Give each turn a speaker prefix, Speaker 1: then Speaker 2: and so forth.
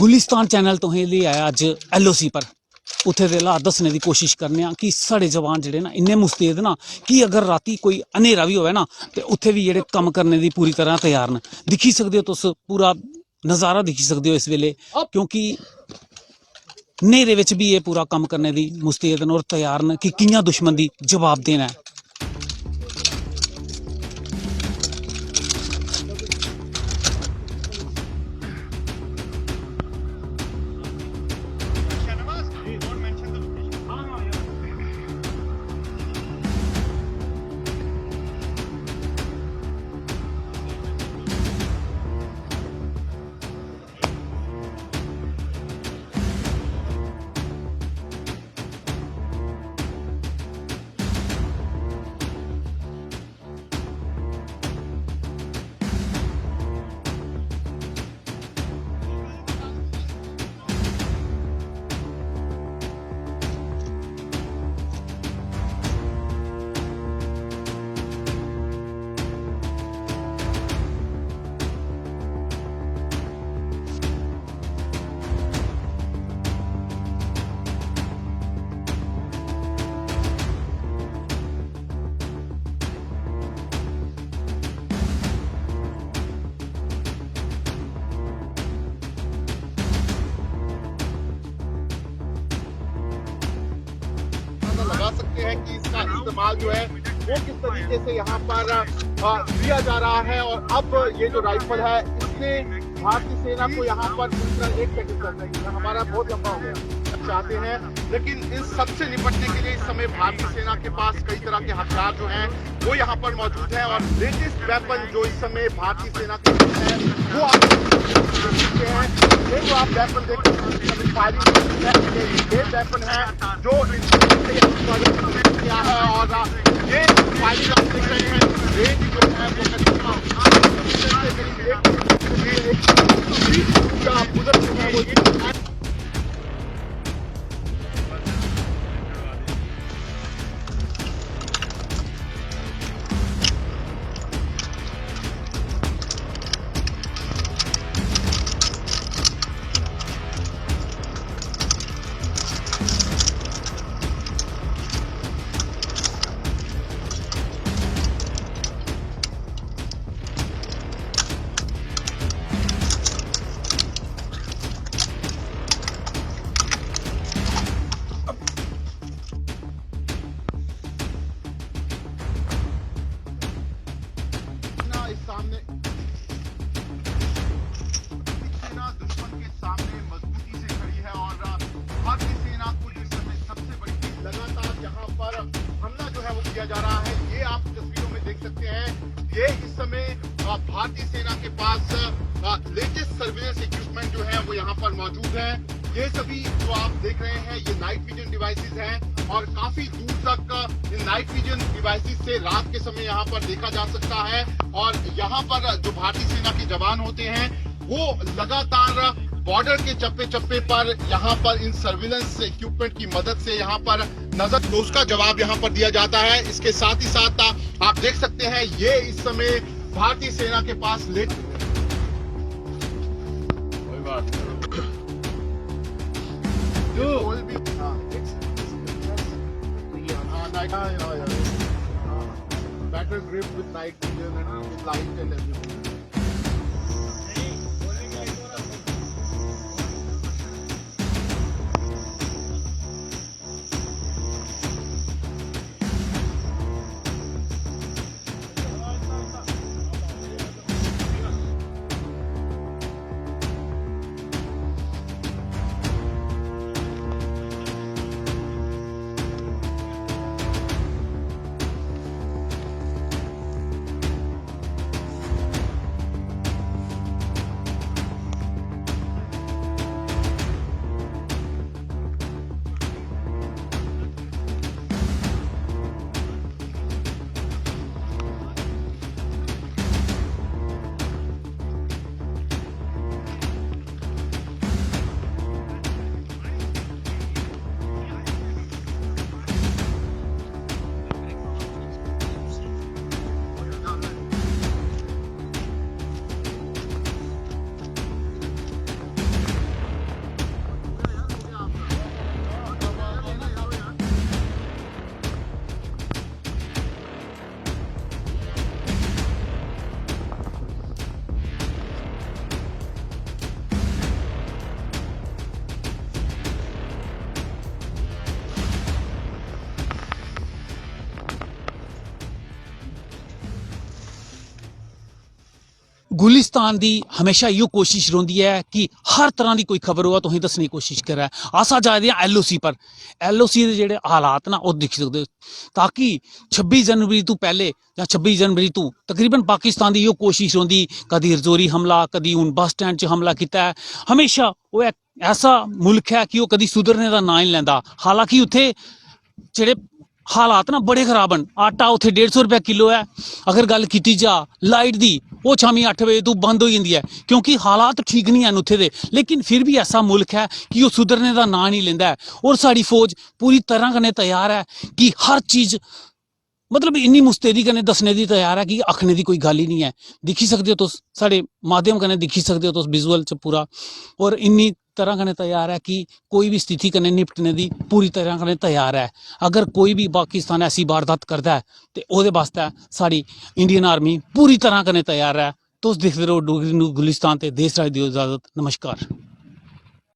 Speaker 1: Gulistan channel तुसें लेई आया अज LOC पर उत्थे दे हालात दस्सने की कोशिश करने कि साढ़े जवान जेह्ड़े ना इन्ने मुस्तैद ना कि अगर राती कोई अन्हेरा भी होवे ना तो उत्थे भी जेह्ड़े कम्म करने की पूरी तरह तैयार न। दिक्खी सकदे हो तुस पूरा नज़ारा दिक्खी सकदे हो इस वेले, क्योंकि न्हेरे विच भी ये पूरा कम्म करने की मुस्तैद न और तैयार न कि कियां दुश्मन की जवाब देना है।
Speaker 2: लगा सकते हैं कि इसका इस्तेमाल जो है वो किस तरीके से यहाँ पर किया जा रहा है। और अब ये जो राइफल है इसने भारतीय सेना को यहाँ पर एक सेकंड कर रही है, हमारा बहुत लंबा हो गया चाहते हैं, लेकिन इस सबसे निपटने के लिए इस समय भारतीय सेना के पास कई तरह के हथियार जो हैं वो यहाँ पर मौजूद हैं। और लेटेस्ट वेपन जो इस समय भारतीय सेना के पास है वो आप देखते हैं। ये जो आप वेपन देखते हैं फायरिंग ये वेपन है जो किया है और ये फायरिंग आप देख रहे हैं रेंज जो है वो बुजुर्ग जो है वो सामने सेना दुश्मन के सामने मजबूती से खड़ी है और भारतीय सेना को जिस समय सबसे बड़ी लगातार यहाँ पर हमला जो है वो किया जा रहा है। ये आप तस्वीरों में देख सकते हैं। ये इस समय भारतीय सेना के पास लेटेस्ट सर्विलेंस इक्विपमेंट जो है वो यहाँ पर मौजूद है। ये सभी जो आप देख रहे हैं ये नाइट विजन डिवाइसेस हैं और काफी दूर तक इन नाइट विजन डिवाइसेस से रात के समय यहाँ पर देखा जा सकता है। और यहाँ पर जो भारतीय सेना के जवान होते हैं वो लगातार बॉर्डर के चप्पे चप्पे पर यहाँ पर इन सर्विलेंस इक्विपमेंट की मदद से यहाँ पर नजर तो उसका जवाब यहाँ पर दिया जाता है। इसके साथ ही साथ आप देख सकते हैं ये इस समय भारतीय सेना के पास better grip with night vision and with light and everything.
Speaker 1: Gulistan दी हमेशा इहो कोशिश रौंदी है कि हर तरह की कोई खबर हो तुसें दस्सने की कोशिश करै। अस अज्ज आए दे आं LOC पर। LOC दे जेह्ड़े हालात ना ओह् दिक्खी सकदे हो ताकि 26 जनवरी तो पहले या 26 जनवरी तो तकरीबन पाकिस्तान की इहो कोशिश रौंदी कदी रजौरी हमला कदी हूँ बस स्टैंड च हमला किया है। हमेशा वो एक ऐसा मुल्क है कि वो कदी सुधरने का नाम नहीं लैंदा। हालांकि उत्थे जेह्ड़े हालात ना बड़े खराब हैं। आटा उत्थे 150 रुपये किलो है। अगर गल की जा लाइट दी वो शामी 8 बजे तो बंद हो जाती है क्योंकि हालात ठीक नहीं हैं उत्थे दे। लेकिन फिर भी ऐसा मुल्क है कि वो सुधरने का नाम नहीं लेंदा है और साड़ी फौज पूरी तरह कन्नै तैयार है कि हर चीज़ मतलब इन्नी मुस्तैदी कन्नै दस्सने दी तैयार है कि आखने की कोई गल ही नहीं है। दिक्खी सकदे हो तुस साढ़े माध्यम कन्नै दिक्खी सकदे हो तुस विजुअल च पूरा। और इन्नी तरह कन्नै तैयार है कि कोई भी स्थिति कन्नै निपटने की पूरी तरह कन्नै तैयार है। अगर कोई भी पाकिस्तान ऐसी वारदात करता है तो ओहदे वास्ते साड़ी इंडियन आर्मी पूरी तरह कन्नै तैयार है। तुस दिखदे रहो डोगरी न्यूज़ गुलिस्तान ते देश राज दियो इजाजत। नमस्कार।